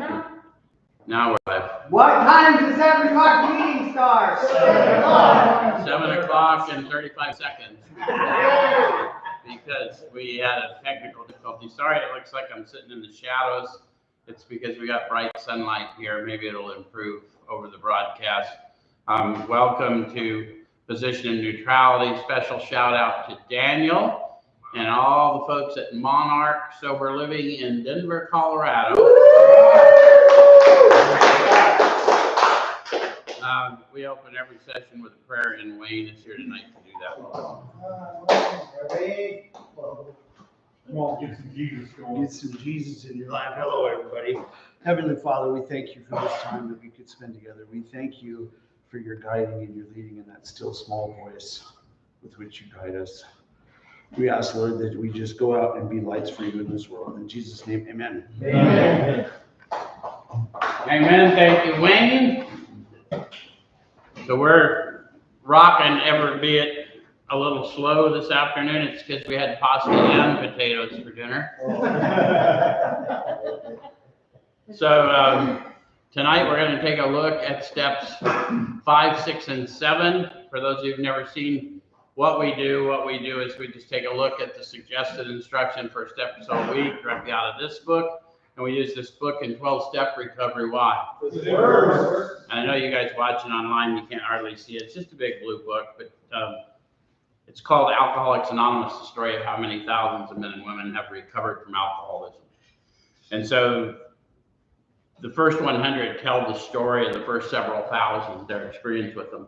Now we're live. What time does the 7 o'clock meeting start? 7 o'clock. 7 o'clock and 35 seconds. Because we had a technical difficulty. Sorry, it looks like I'm sitting in the shadows. It's because we got bright sunlight here. Maybe it'll improve over the broadcast. Welcome to Position in Neutrality. Special shout out to Daniel and all the folks at Monarch Sober Living in Denver, Colorado. We open every session with a prayer, and Wayne is here tonight to do that. Come on, get some Jesus going. Get some Jesus in your life. Hello, everybody. Heavenly Father, we thank you for this time that we could spend together. We thank you for your guiding and your leading in that still small voice with which you guide us. We ask, Lord, that we just go out and be lights for you in this world. In Jesus' name, amen. Amen. Amen. Thank you, Wayne. So we're rocking, ever be it a little slow this afternoon. It's because we had pasta and potatoes for dinner. So tonight we're going to take a look at steps 5, 6, and 7. For those of you who've never seen what we do is we just take a look at the suggested instruction for steps a week directly out of this book. And we use this book in 12-step recovery. Why? And I know you guys watching online, you can't hardly see it. It's just a big blue book, but it's called Alcoholics Anonymous, the story of how many thousands of men and women have recovered from alcoholism. And so the first 100 tell the story of the first several thousand, their experience with them.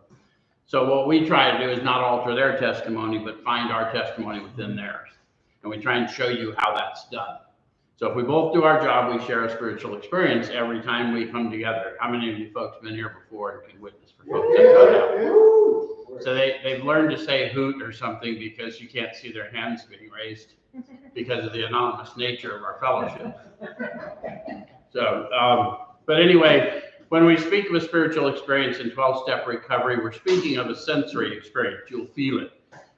So what we try to do is not alter their testimony, but find our testimony within theirs. And we try and show you how that's done. So if we both do our job, we share a spiritual experience every time we come together. How many of you folks have been here before and can witness for folks that go down? So they've learned to say hoot or something because you can't see their hands being raised because of the anonymous nature of our fellowship. So, but anyway, when we speak of a spiritual experience in 12-step recovery, we're speaking of a sensory experience. You'll feel it.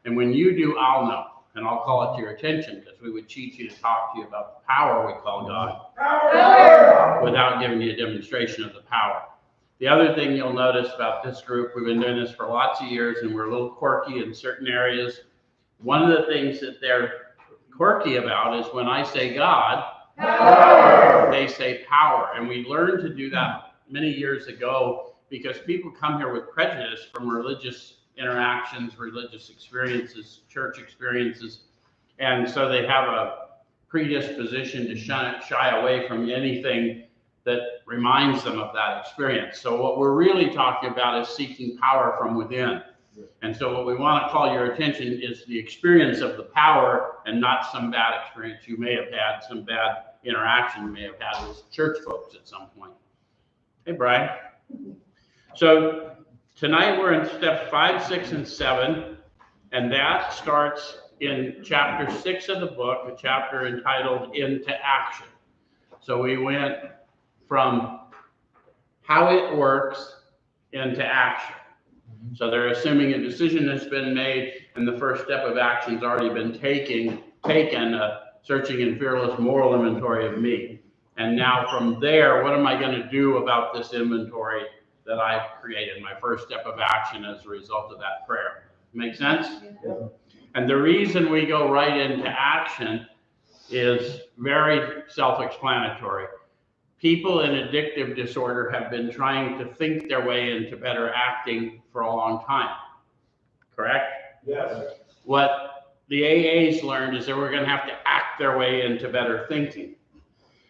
And when you do, I'll know. And I'll call it to your attention because we would teach you to talk to you about the power we call God without giving you a demonstration of the power. The other thing you'll notice about this group, we've been doing this for lots of years and we're a little quirky in certain areas. One of the things that they're quirky about is when I say God, they say power. And we learned to do that many years ago because people come here with prejudice from religious interactions, religious experiences, church experiences, and so they have a predisposition to shy away from anything that reminds them of that experience. So what we're really talking about is seeking power from within. And so what we want to call your attention is the experience of the power and not some bad experience you may have had, some bad interaction you may have had with church folks at some point. Hey, Brian. So tonight we're in steps 5, 6, and 7, and that starts in chapter 6 of the book, a chapter entitled Into Action. So we went from how it works into action. So they're assuming a decision has been made and the first step of action has already been taken, searching and fearless moral inventory of me. And now from there, what am I going to do about this inventory that I've created, my first step of action as a result of that prayer? Make sense? Yeah. And the reason we go right into action is very self-explanatory. People in addictive disorder have been trying to think their way into better acting for a long time. Correct? Yes. What the AAs learned is they were going to have to act their way into better thinking.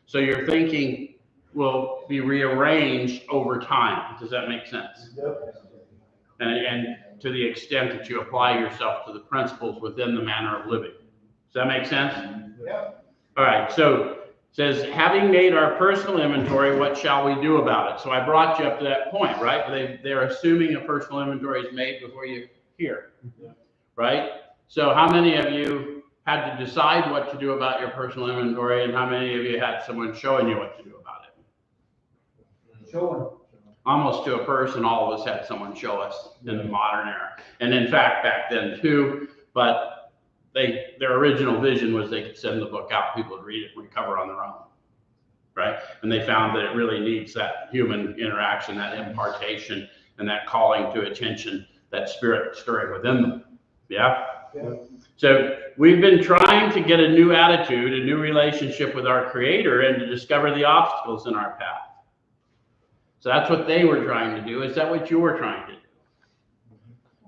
So your thinking will be rearranged over time. Does that make sense? Yep. And to the extent that you apply yourself to the principles within the manner of living. Does that make sense? Yep. All right, so it says, having made our personal inventory, what shall we do about it? So I brought you up to that point, right? They're assuming a personal inventory is made before you hear, right? So how many of you had to decide what to do about your personal inventory, and how many of you had someone showing you what to do about it? Showing. Almost to a person, all of us had someone show us in the modern era. And in fact, back then too, but their original vision was they could send the book out, people would read it and recover on their own. right? And they found that it really needs that human interaction, that impartation, and that calling to attention, that spirit stirring within them. Yeah? Yeah. So we've been trying to get a new attitude, a new relationship with our Creator, and to discover the obstacles in our path. So that's what they were trying to do. Is that what you were trying to do?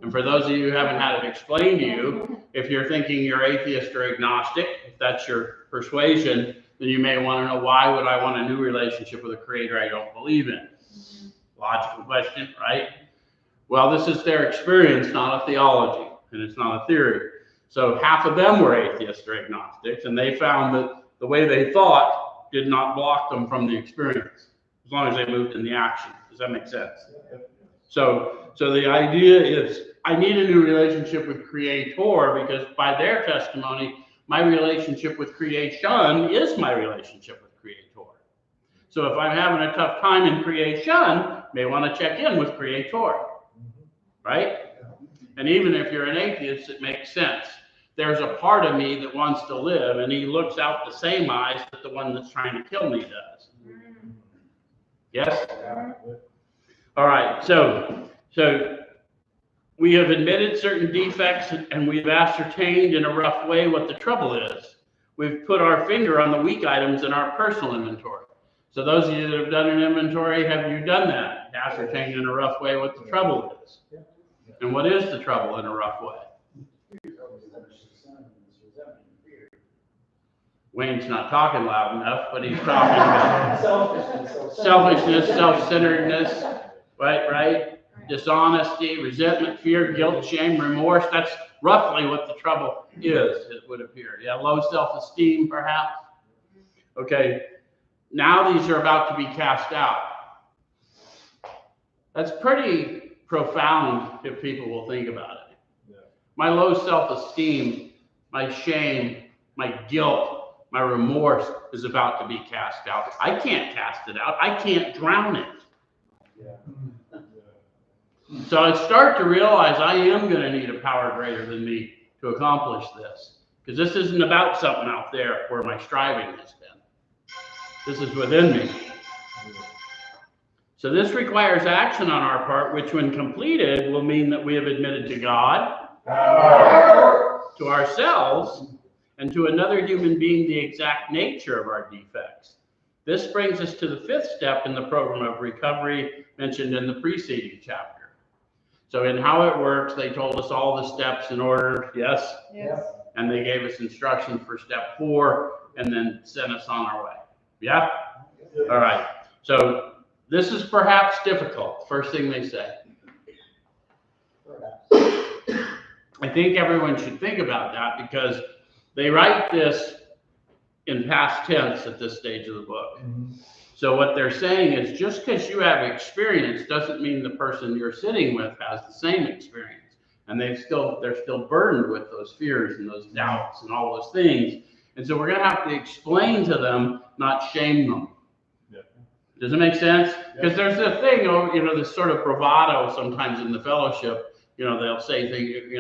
And for those of you who haven't had it explained to you, if you're thinking you're atheist or agnostic, if that's your persuasion, then you may want to know, why would I want a new relationship with a Creator I don't believe in? Logical question, right? Well, this is their experience, not a theology, and it's not a theory. So half of them were atheists or agnostics, and they found that the way they thought did not block them from the experience, as long as they moved in the action. Does that make sense? So the idea is, I need a new relationship with Creator, because by their testimony, my relationship with creation is my relationship with Creator. So if I'm having a tough time in creation, may want to check in with Creator, right? And even if you're an atheist, it makes sense. There's a part of me that wants to live, and he looks out the same eyes that the one that's trying to kill me does. Yes? All right, so we have admitted certain defects, and we've ascertained in a rough way what the trouble is. We've put our finger on the weak items in our personal inventory. So those of you that have done an inventory, have you done that? Ascertained in a rough way what the trouble is. And what is the trouble in a rough way? Wayne's not talking loud enough, but he's talking about selfishness, self-centeredness, right? Dishonesty, resentment, fear, guilt, shame, remorse. That's roughly what the trouble is, it would appear. Yeah, low self-esteem, perhaps. Okay, now these are about to be cast out. That's pretty profound if people will think about it. Yeah. My low self-esteem, my shame, my guilt, my remorse is about to be cast out. I can't cast it out. I can't drown it. Yeah. So I start to realize I am going to need a power greater than me to accomplish this. Because this isn't about something out there where my striving has been. This is within me. So this requires action on our part, which when completed will mean that we have admitted to God, to ourselves, and to another human being the exact nature of our defects. This brings us to the fifth step in the program of recovery mentioned in the preceding chapter. So in how it works, they told us all the steps in order, yes? Yes. And they gave us instructions for step 4 and then sent us on our way. Yeah? All right. So this is perhaps difficult, first thing they say. I think everyone should think about that, because they write this in past tense at this stage of the book. Mm-hmm. So what they're saying is, just because you have experience doesn't mean the person you're sitting with has the same experience. And they're still burdened with those fears and those doubts and all those things. And so we're going to have to explain to them, not shame them. Yeah. Does it make sense? Because there's a thing, this sort of bravado sometimes in the fellowship. They'll say things,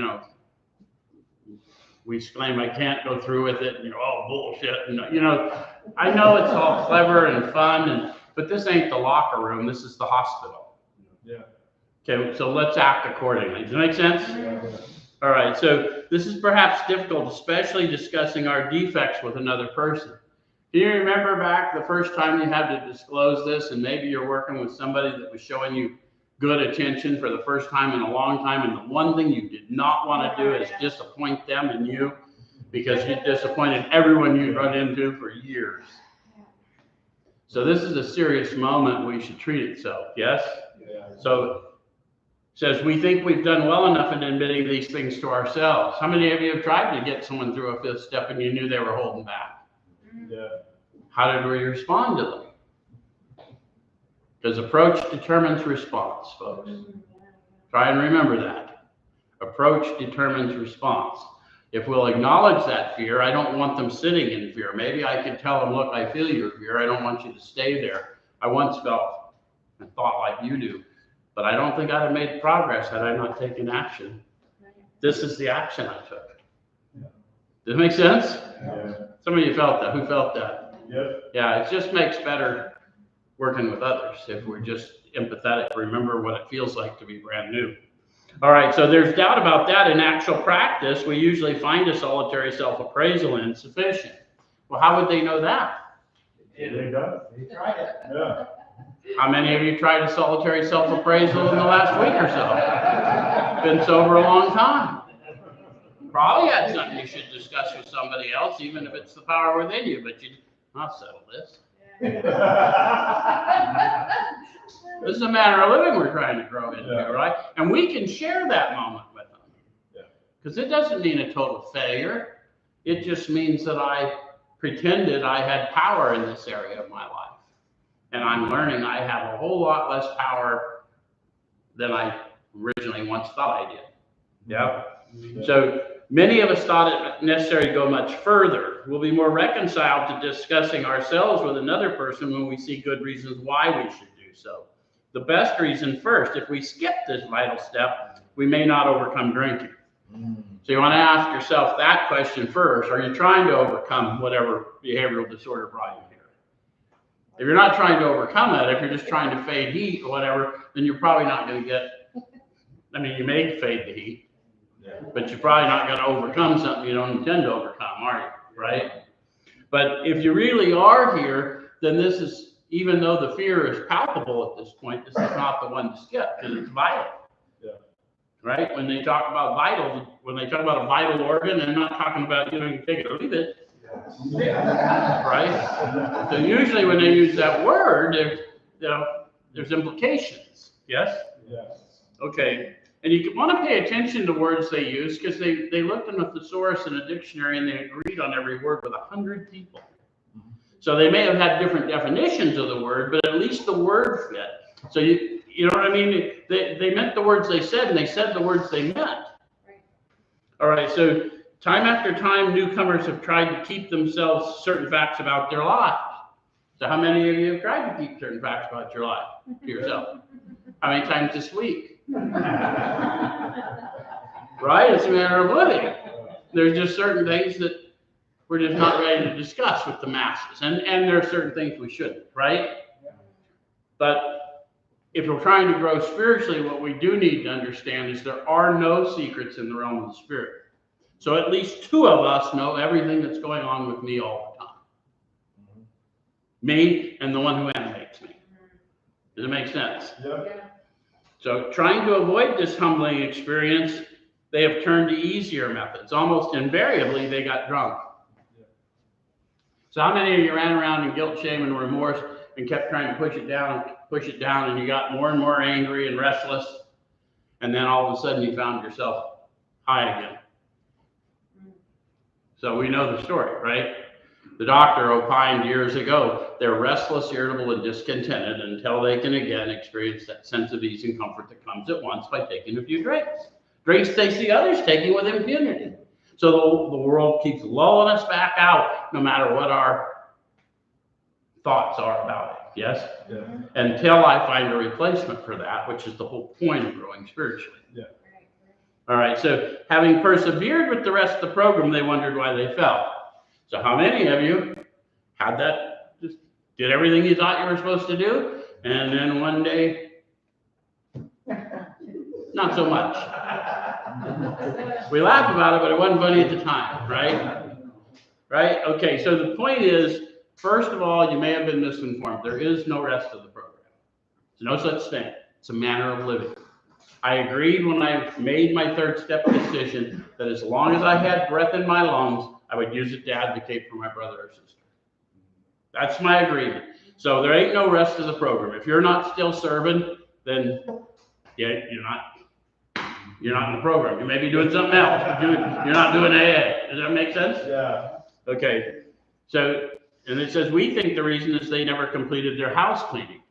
we exclaim, I can't go through with it, and oh, bullshit. And, I know it's all clever and fun, but this ain't the locker room, this is the hospital. Yeah. Okay, so let's act accordingly. Does that make sense? Yeah. All right, so this is perhaps difficult, especially discussing our defects with another person. Can you remember back the first time you had to disclose this, and maybe you're working with somebody that was showing you good attention for the first time in a long time, and the one thing you did not want to do is disappoint them and you, because you disappointed everyone you'd run into for years. So this is a serious moment. We should treat it so, yes? Yeah. So it says, we think we've done well enough in admitting these things to ourselves. How many of you have tried to get someone through a fifth step and you knew they were holding back? Yeah. How did we respond to them? Because approach determines response, folks. Try and remember that. Approach determines response. If we'll acknowledge that fear, I don't want them sitting in fear. Maybe I could tell them, look, I feel your fear. I don't want you to stay there. I once felt and thought like you do, but I don't think I'd have made progress had I not taken action. This is the action I took. Does it make sense? Yeah. Some of you felt that. Who felt that? Yep. Yeah, it just makes better working with others if we're just empathetic, remember what it feels like to be brand new. All right, so there's doubt about that. In actual practice, we usually find a solitary self-appraisal insufficient. Well, how would they know that? They done. They tried it. Yeah. How many of you tried a solitary self-appraisal in the last week or so? Been sober a long time. Probably had something you should discuss with somebody else, even if it's the power within you, but I'll settle this. This is a manner of living we're trying to grow into, Yeah. right? And we can share that moment with them. Yeah. Because it doesn't mean a total failure. It just means that I pretended I had power in this area of my life. And I'm learning I have a whole lot less power than I originally once thought I did. Yeah. So many of us thought it necessary to go much further. We'll be more reconciled to discussing ourselves with another person when we see good reasons why we should do so. The best reason first, if we skip this vital step, we may not overcome drinking. So you want to ask yourself that question first. Are you trying to overcome whatever behavioral disorder brought you here? If you're not trying to overcome it, if you're just trying to fade heat or whatever, then you're probably not going to get, I mean, you may fade the heat, but you're probably not going to overcome something you don't intend to overcome, are you? Right? But if you really are here, then this is, even though the fear is palpable at this point, this is not the one to skip because it's vital. Yeah. Right? When they talk about vital, when they talk about a vital organ, they're not talking about, you take it or leave it. Right? So usually when they use that word, there's implications. Yes? Yes. Okay. And you want to pay attention to words they use because they looked in a thesaurus in a dictionary and they agreed on every word with 100 people. So they may have had different definitions of the word, but at least the word fit. So you know what I mean? They meant the words they said, and they said the words they meant. Right. All right, so time after time, newcomers have tried to keep themselves certain facts about their lives. So how many of you have tried to keep certain facts about your life to yourself? How many times this week? Right? It's a matter of living. There's just certain things that we're just not ready to discuss with the masses. And there are certain things we shouldn't, right? But if we're trying to grow spiritually, what we do need to understand is there are no secrets in the realm of the spirit. So at least two of us know everything that's going on with me all the time. Me and the one who animates me. Does it make sense? Yeah. So trying to avoid this humbling experience, they have turned to easier methods. Almost invariably, they got drunk. So how many of you ran around in guilt, shame, and remorse and kept trying to push it down, and you got more and more angry and restless, and then all of a sudden you found yourself high again? So we know the story, right? The doctor opined years ago, they're restless, irritable, and discontented until they can again experience that sense of ease and comfort that comes at once by taking a few drinks. Drinks they see others taking with impunity. So the world keeps lulling us back out no matter what our thoughts are about it, yes? Yeah. Until I find a replacement for that, which is the whole point of growing spiritually. Yeah. All right, so having persevered with the rest of the program, they wondered why they fell. So how many of you had that, just did everything you thought you were supposed to do, and then one day, not so much? We laugh about it, but it wasn't funny at the time, right? Right? Okay, so the point is, first of all, you may have been misinformed. There is no rest of the program. There's no such thing. It's a manner of living. I agreed when I made my third step decision that as long as I had breath in my lungs, I would use it to advocate for my brother or sister. That's my agreement. So there ain't no rest of the program. If you're not still serving, then yeah, you're not in the program. You may be doing something else, but you're not doing AA. Does that make sense? Yeah. Okay. So, and it says, we think the reason is they never completed their house cleaning.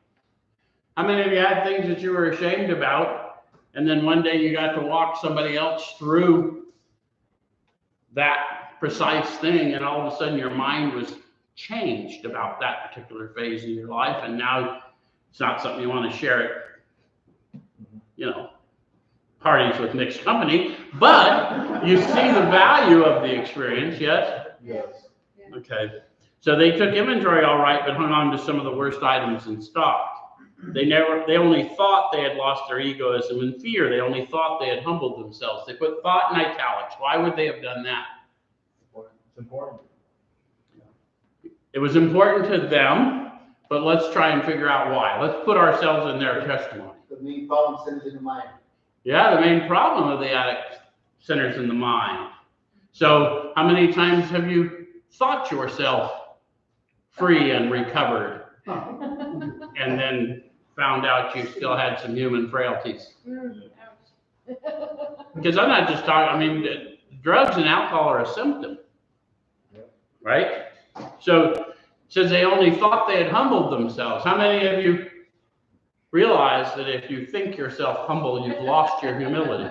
How many of you had things that you were ashamed about, and then one day you got to walk somebody else through that precise thing, and all of a sudden your mind was changed about that particular phase of your life, and now it's not something you want to share at, parties with mixed company, but you see the value of the experience, yes? Yes. Okay. So they took inventory all right, but hung on to some of the worst items in stock. They only thought they had lost their egoism and fear. They only thought they had humbled themselves. They put thought in italics. Why would they have done that? It's important. It was important to them, but let's try and figure out why. Let's put ourselves in their testimony. The main problem centers in the mind. Yeah, the main problem of the addict centers in the mind. So how many times have you thought yourself free and recovered and then found out you still had some human frailties? Because I'm not just talking, I mean, drugs and alcohol are a symptom, right? So it says they only thought they had humbled themselves. How many of you realize that if you think yourself humble, you've lost your humility?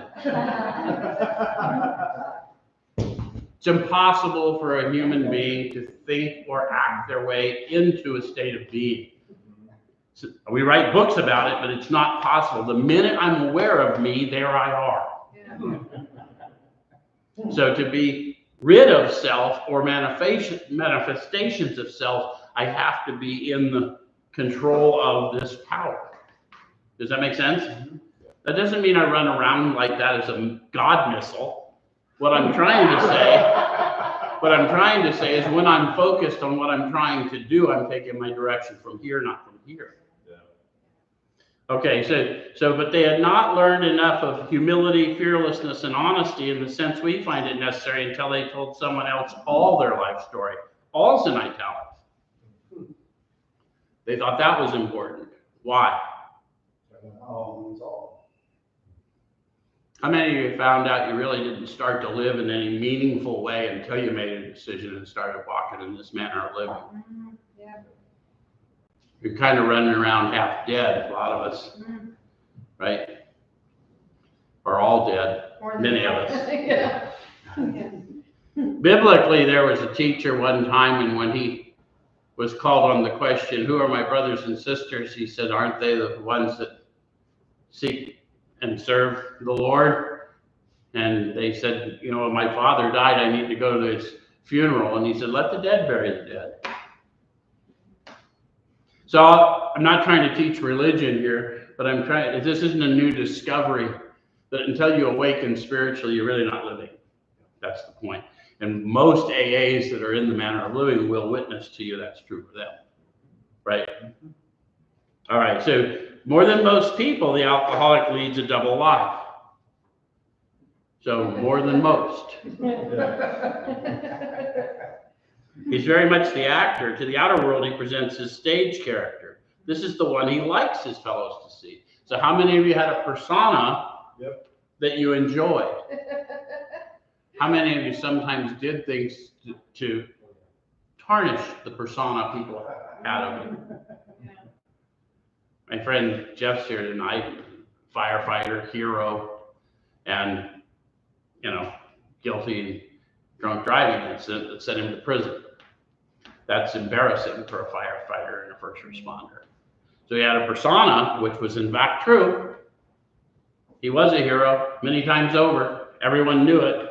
It's impossible for a human being to think or act their way into a state of being. So we write books about it, but it's not possible. The minute I'm aware of me, there I are. Yeah. So to be rid of self or manifestations of self, I have to be in the control of this power. Does that make sense? That doesn't mean I run around like that as a God missile. What I'm trying to say is when I'm focused on what I'm trying to do, I'm taking my direction from here, not from here. Yeah. Okay, but they had not learned enough of humility, fearlessness, and honesty in the sense we find it necessary until they told someone else all their life story. All's in italics. They thought that was important. Why? How many of you found out you really didn't start to live in any meaningful way until you made a decision and started walking in this manner of living? Yeah. You're kind of running around half dead, a lot of us, right? Or all dead, many of us. Yeah. Biblically, there was a teacher one time, and when he was called on the question, who are my brothers and sisters? He said, aren't they the ones that seek and serve the Lord? And they said, you know, my father died, I need to go to his funeral. And he said, let the dead bury the dead. So I'm not trying to teach religion here, but this isn't a new discovery that until you awaken spiritually, you're really not living. That's the point. And most AAs that are in the manner of living will witness to you that's true for them, right? All right, so more than most people, the alcoholic leads a double life. So more than most. He's very much the actor. To the outer world, he presents his stage character. This is the one he likes his fellows to see. So how many of you had a persona that you enjoyed? How many of you sometimes did things to tarnish the persona people had of you? My friend Jeff's here tonight, firefighter, hero, and, you know, guilty drunk driving incident that sent him to prison. That's embarrassing for a firefighter and a first responder. So he had a persona, which was in fact true. He was a hero many times over. Everyone knew it.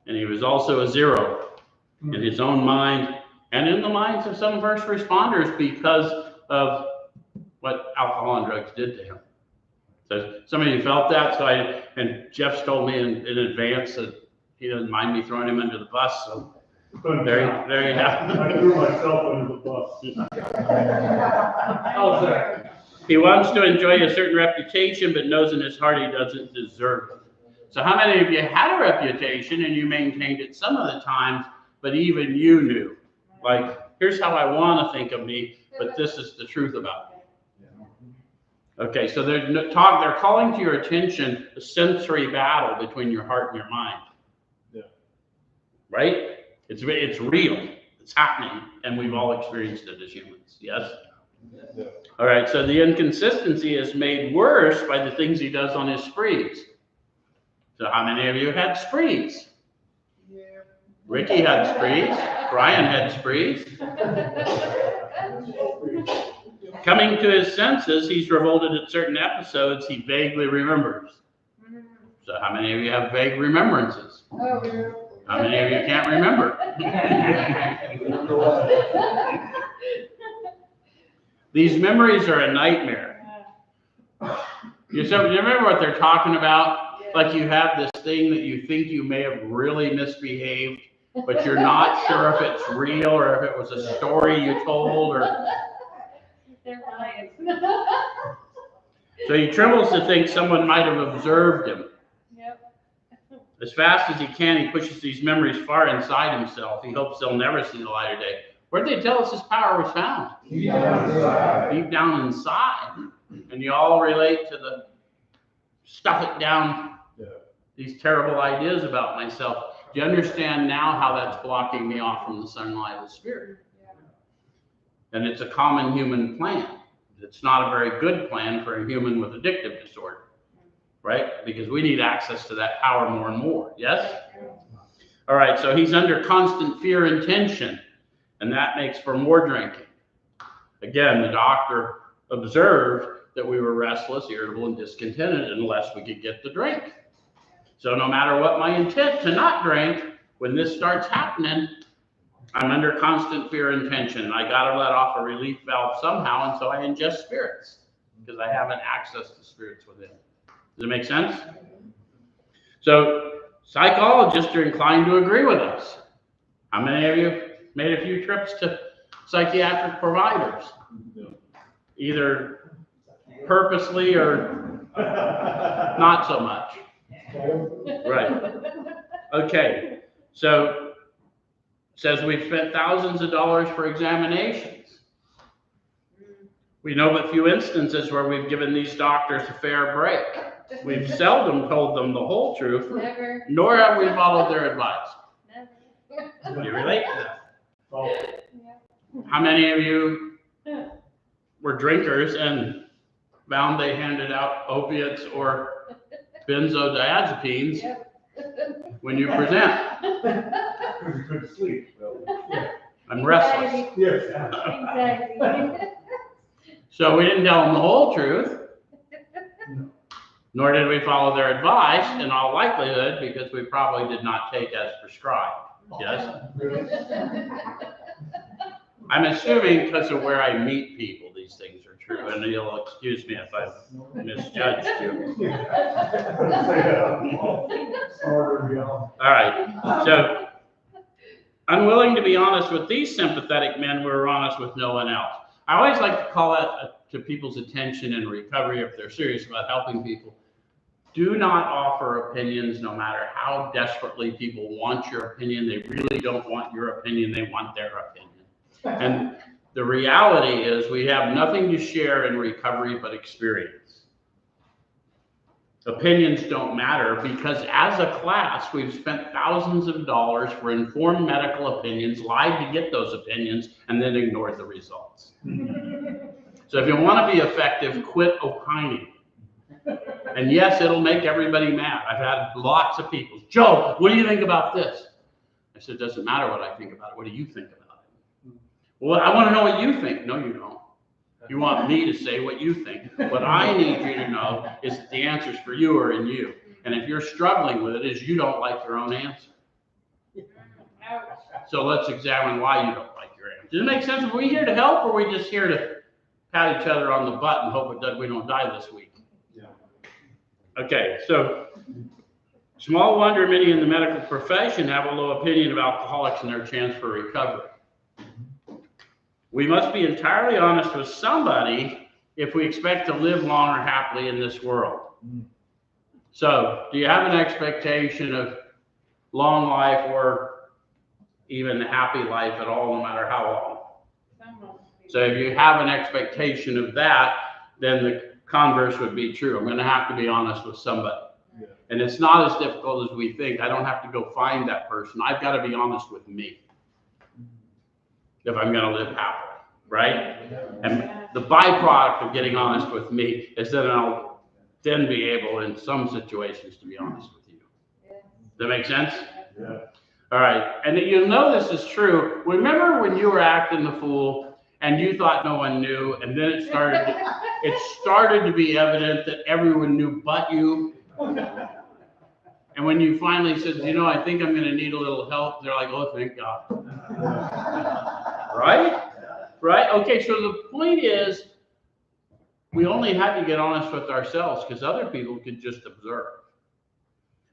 And he was also a zero in his own mind and in the minds of some first responders because of what alcohol and drugs did to him. So some of you felt that. And Jeff's told me in advance that he doesn't mind me throwing him under the bus. So there you have it. I threw myself under the bus. How's that? He wants to enjoy a certain reputation, but knows in his heart he doesn't deserve it. So how many of you had a reputation and you maintained it some of the times, but even you knew, like, here's how I want to think of me, but this is the truth about me. Okay, so they're calling to your attention a sensory battle between your heart and your mind. Yeah. Right? It's real. It's happening, and we've all experienced it as humans. Yes? Yeah. All right, so the inconsistency is made worse by the things he does on his sprees. So how many of you had sprees? Yeah. Ricky had sprees. Brian had sprees. Coming to his senses, he's revolted at certain episodes he vaguely remembers. So how many of you have vague remembrances? How many of you can't remember? These memories are a nightmare. You remember what they're talking about? Like you have this thing that you think you may have really misbehaved, but you're not sure if it's real or if it was a story you told or. They're lying. So he trembles to think someone might have observed him. Yep. As fast as he can, he pushes these memories far inside himself. He hopes they'll never see the light of day. Where did they tell us his power was found? Deep down inside. Deep down inside. And you all relate to the stuff it down, these terrible ideas about myself. Do you understand now how that's blocking me off from the sunlight of the Spirit? And it's a common human plan. It's not a very good plan for a human with addictive disorder, right? Because we need access to that power more and more, yes? All right, so he's under constant fear and tension, and that makes for more drinking. Again, the doctor observed that we were restless, irritable, and discontented unless we could get the drink. So no matter what my intent to not drink, when this starts happening, I'm under constant fear and tension. I got to let off a relief valve somehow, and so I ingest spirits because I haven't access to spirits within. Does it make sense? So psychologists are inclined to agree with us. How many of you made a few trips to psychiatric providers? Either purposely or not so much. Right. Okay. So says we've spent thousands of dollars for examinations. We know but few instances where we've given these doctors a fair break. We've seldom told them the whole truth, Never. nor have we followed their advice. Never. Do you relate to that? Oh, How many of you were drinkers and found they handed out opiates or benzodiazepines when you present? because you couldn't sleep. I'm restless. Yes. Exactly. So we didn't tell them the whole truth, nor did we follow their advice in all likelihood because we probably did not take as prescribed. Yes? I'm assuming because of where I meet people, these things are true, and you'll excuse me if I've misjudged you. All right, so unwilling to be honest with these sympathetic men, we were honest with no one else. I always like to call that to people's attention in recovery if they're serious about helping people. Do not offer opinions no matter how desperately people want your opinion. They really don't want your opinion, they want their opinion. And the reality is we have nothing to share in recovery but experience. Opinions don't matter because as a class, we've spent thousands of dollars for informed medical opinions, lied to get those opinions, and then ignored the results. So if you want to be effective, quit opining. And yes, it'll make everybody mad. I've had lots of people, Joe, what do you think about this? I said, it doesn't matter what I think about it. What do you think about it? Well, I want to know what you think. No, you don't. You want me to say what you think. What I need you to know is that the answers for you are in you. And if you're struggling with it, is you don't like your own answer. So let's examine why you don't like your answer. Does it make sense? Are we here to help or are we just here to pat each other on the butt and hope we don't die this week? Yeah. Okay, so small wonder many in the medical profession have a low opinion of alcoholics and their chance for recovery. We must be entirely honest with somebody if we expect to live long or happily in this world. So, do you have an expectation of long life or even happy life at all, no matter how long? So if you have an expectation of that, then the converse would be true. I'm going to have to be honest with somebody. Yeah. And it's not as difficult as we think. I don't have to go find that person. I've got to be honest with me if I'm going to live happily, right? And the byproduct of getting honest with me is that I'll then be able, in some situations, to be honest with you. Does that make sense? Yeah. All right. And you'll know this is true. Remember when you were acting the fool and you thought no one knew, and then it started to be evident that everyone knew but you. And And when you finally said, you know, I think I'm going to need a little help, they're like, oh, thank God. Right? Right? Okay, so the point is, we only had to get honest with ourselves because other people could just observe.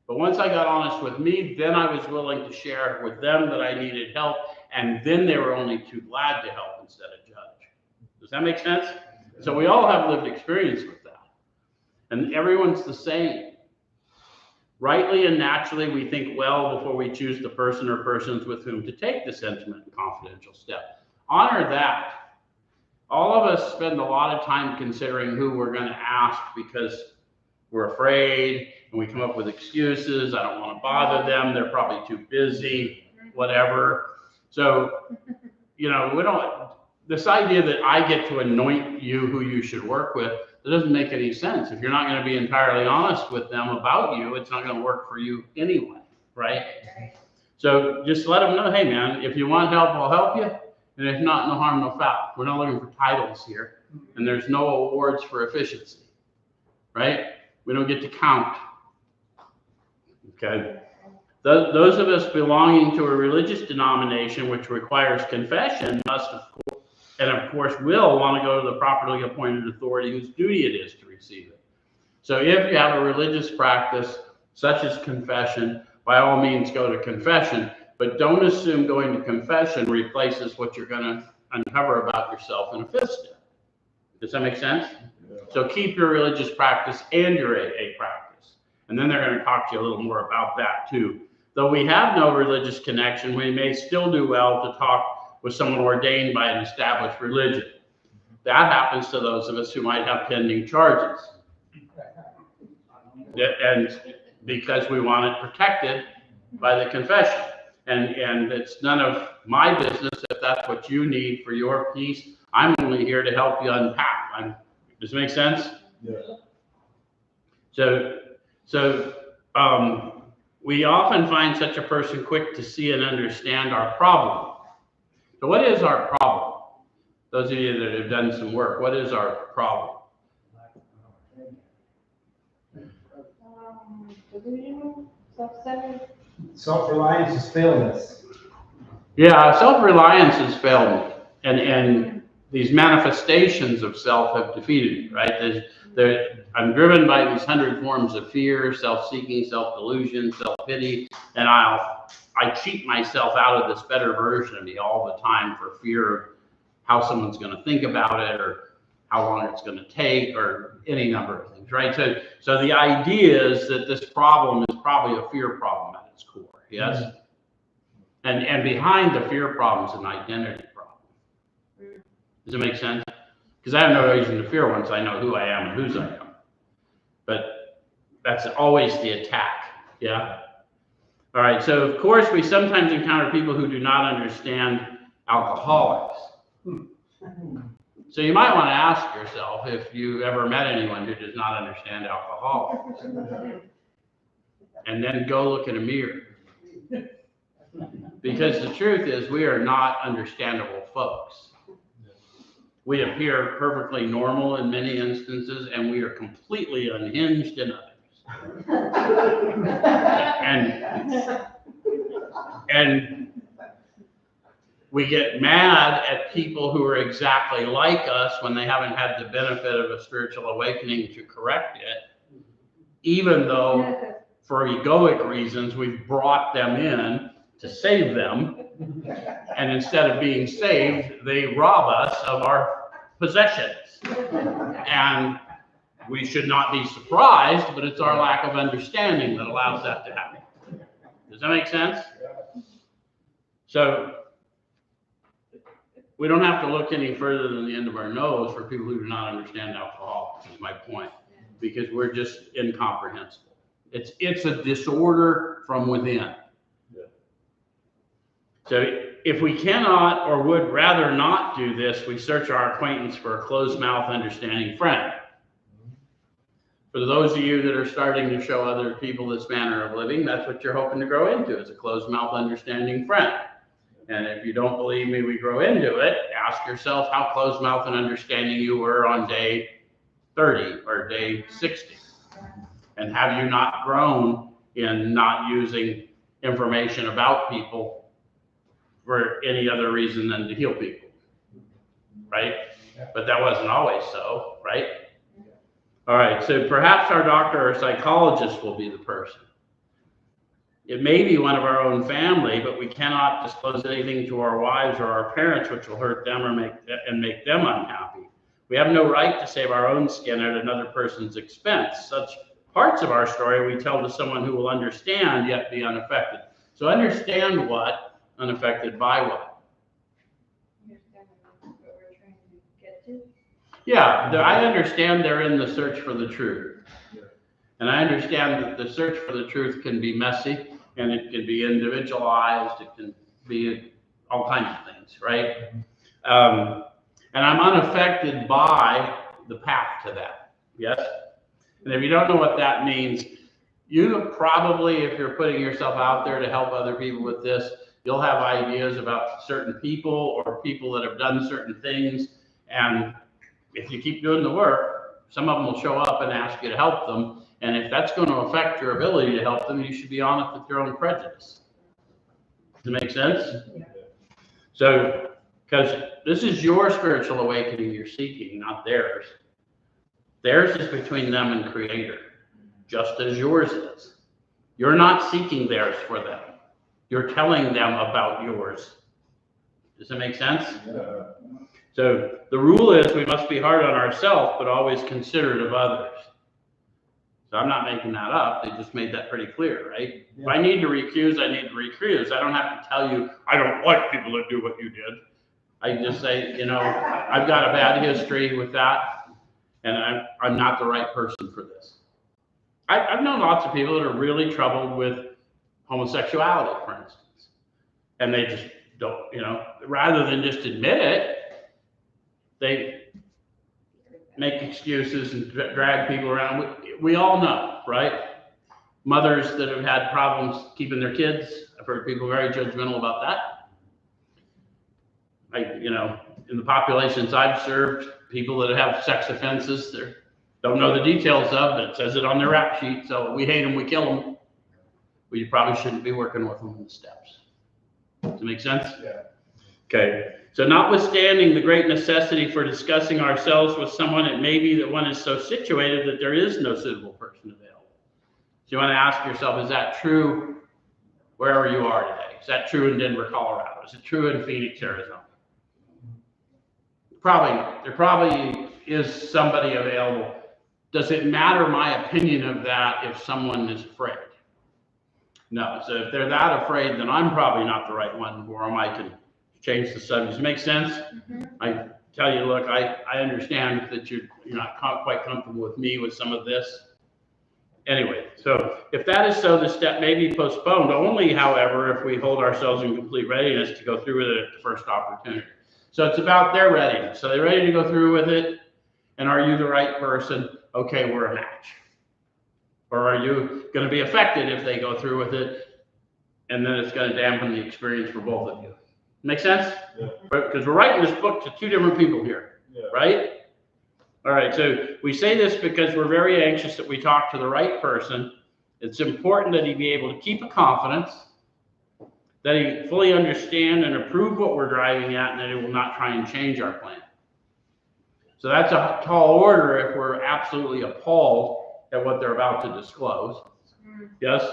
But once I got honest with me, then I was willing to share with them that I needed help, and then they were only too glad to help instead of judge. Does that make sense? So we all have lived experience with that. And everyone's the same. Rightly and naturally, we think well before we choose the person or persons with whom to take this intimate and confidential step. Honor that. All of us spend a lot of time considering who we're going to ask because we're afraid and we come up with excuses. I don't want to bother them. They're probably too busy, whatever. So, you know, this idea that I get to anoint you who you should work with, that doesn't make any sense. If you're not going to be entirely honest with them about you, it's not going to work for you anyway, right? So just let them know, hey man, if you want help, I'll help you. And if not, no harm, no foul. We're not looking for titles here. And there's no awards for efficiency, right? We don't get to count. Okay. Those of us belonging to a religious denomination which requires confession must, of course, will want to go to the properly appointed authority whose duty it is to receive it. So if you have a religious practice, such as confession, by all means go to confession, but don't assume going to confession replaces what you're going to uncover about yourself in a fifth step. Does that make sense? Yeah. So keep your religious practice and your AA practice. And then they're going to talk to you a little more about that too. Though we have no religious connection, we may still do well to talk with someone ordained by an established religion. That happens to those of us who might have pending charges. And because we want it protected by the confession. And it's none of my business if that's what you need for your peace. I'm only here to help you unpack. Does it make sense? Yeah. So we often find such a person quick to see and understand our problem. So what is our problem? Those of you that have done some work, what is our problem? Delusional, self-centered. Self-reliance has failed us. Yeah, self-reliance has failed me. And these manifestations of self have defeated me, right? I'm driven by these 100 forms of fear, self-seeking, self-delusion, self-pity, and I cheat myself out of this better version of me all the time for fear of how someone's going to think about it or how long it's going to take or any number of things, right? So the idea is that this problem is probably a fear problem at its core, yes? Mm-hmm. And behind the fear problem is an identity problem. Does it make sense? Because I have no reason to fear once I know who I am and whose I am. But that's always the attack, yeah? All right, so of course we sometimes encounter people who do not understand alcoholics. So you might want to ask yourself if you ever met anyone who does not understand alcoholics. And then go look in a mirror. Because the truth is we are not understandable folks. We appear perfectly normal in many instances, and we are completely unhinged in others. And we get mad at people who are exactly like us when they haven't had the benefit of a spiritual awakening to correct it, even though for egoic reasons we've brought them in to save them, and instead of being saved, they rob us of our possessions. And we should not be surprised, but it's our lack of understanding that allows that to happen. Does that make sense? So we don't have to look any further than the end of our nose for people who do not understand alcohol, is my point, because we're just incomprehensible. It's a disorder from within. So if we cannot or would rather not do this, we search our acquaintance for a closed-mouth understanding friend. For those of you that are starting to show other people this manner of living, that's what you're hoping to grow into, is a closed-mouth understanding friend. And if you don't believe me, we grow into it, ask yourself how closed-mouth and understanding you were on day 30 or day 60. And have you not grown in not using information about people for any other reason than to heal people, right? But that wasn't always so, right? All right, so perhaps our doctor or psychologist will be the person. It may be one of our own family, but we cannot disclose anything to our wives or our parents which will hurt them or make them unhappy. We have no right to save our own skin at another person's expense. Such parts of our story we tell to someone who will understand yet be unaffected. So understand what, unaffected by what? Understand what we're trying to get to. Yeah, I understand they're in the search for the truth. And I understand that the search for the truth can be messy, and it can be individualized, it can be all kinds of things, right? And I'm unaffected by the path to that, yes? And if you don't know what that means, you probably, if you're putting yourself out there to help other people with this, you'll have ideas about certain people or people that have done certain things. And if you keep doing the work, some of them will show up and ask you to help them. And if that's going to affect your ability to help them, you should be honest with your own prejudice. Does it make sense? Yeah. So, because this is your spiritual awakening you're seeking, not theirs. Theirs is between them and Creator, just as yours is. You're not seeking theirs for them. You're telling them about yours. Does it make sense? Yeah. So the rule is we must be hard on ourselves, but always considerate of others. So I'm not making that up. They just made that pretty clear, right? Yeah. If I need to recuse, I need to recuse. I don't have to tell you, I don't like people that do what you did. I just say, you know, I've got a bad history with that, and I'm not the right person for this. I've known lots of people that are really troubled with homosexuality, for instance. And they just don't, you know, rather than just admit it, they make excuses and drag people around. We all know, right? Mothers that have had problems keeping their kids. I've heard people very judgmental about that. You know, in the populations I've served, people that have sex offenses, they don't know the details of, but it says it on their rap sheet. So we hate them, we kill them. We probably shouldn't be working with them in the steps. Does it make sense? Yeah. Okay. So notwithstanding the great necessity for discussing ourselves with someone, it may be that one is so situated that there is no suitable person available. So you want to ask yourself, is that true wherever you are today? Is that true in Denver, Colorado? Is it true in Phoenix, Arizona? There probably is somebody available. Does it matter my opinion of that if someone is afraid? No. So if they're that afraid, then I'm probably not the right one for them. I can change the subject. Does it make sense? Mm-hmm. I tell you, look, I understand that you're not quite comfortable with me with some of this. Anyway, so if that is so, the step may be postponed only, however, if we hold ourselves in complete readiness to go through with it at the first opportunity. So it's about their readiness. So they're ready to go through with it. And are you the right person? Okay, we're a match. Or are you going to be affected if they go through with it? And then it's going to dampen the experience for both of you. Make sense? Yeah. Because we're writing this book to two different people here, yeah. Right? All right, so we say this because we're very anxious that we talk to the right person. It's important that he be able to keep a confidence, that he fully understand and approve what we're driving at, and that he will not try and change our plan. So that's a tall order if we're absolutely appalled at what they're about to disclose. Yes?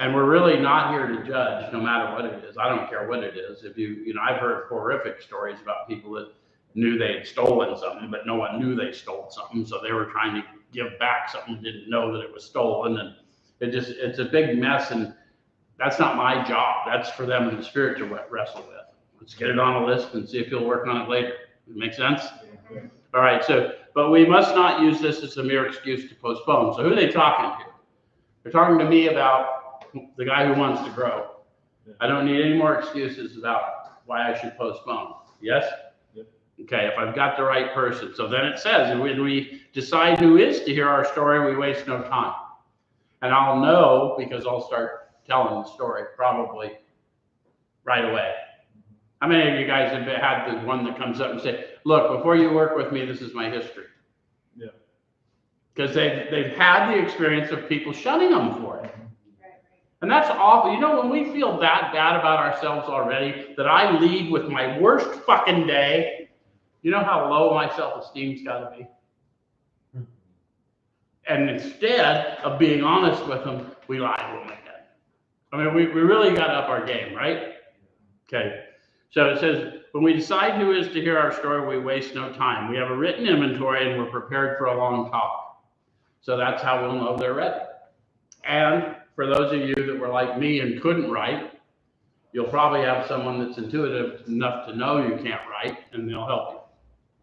And we're really not here to judge, no matter what it is. I don't care what it is. If you know, I've heard horrific stories about people that knew they had stolen something, but no one knew they stole something, so they were trying to give back something, didn't know that it was stolen, and it's a big mess, and that's not my job. That's for them in the spirit to wrestle with. Let's get it on a list and see if you'll work on it later. Make sense? Mm-hmm. All right, so, but we must not use this as a mere excuse to postpone. So who are they talking to? They're talking to me about the guy who wants to grow. I don't need any more excuses about why I should postpone. Yes? Yep. Okay, if I've got the right person. So then it says, and when we decide who is to hear our story, we waste no time. And I'll know because I'll start telling the story probably right away. How many of you guys have had the one that comes up and say, look, before you work with me, this is my history? Yeah. because they've had the experience of people shunning them for it. Right. And that's awful. You know, when we feel that bad about ourselves already, that I lead with my worst fucking day, you know how low my self-esteem's got to be? And instead of being honest with them, we lie to them again. I mean, we really got to up our game, right? Okay. So it says, when we decide who is to hear our story, we waste no time. We have a written inventory and we're prepared for a long talk. So that's how we'll know they're ready. And for those of you that were like me and couldn't write, you'll probably have someone that's intuitive enough to know you can't write, and they'll help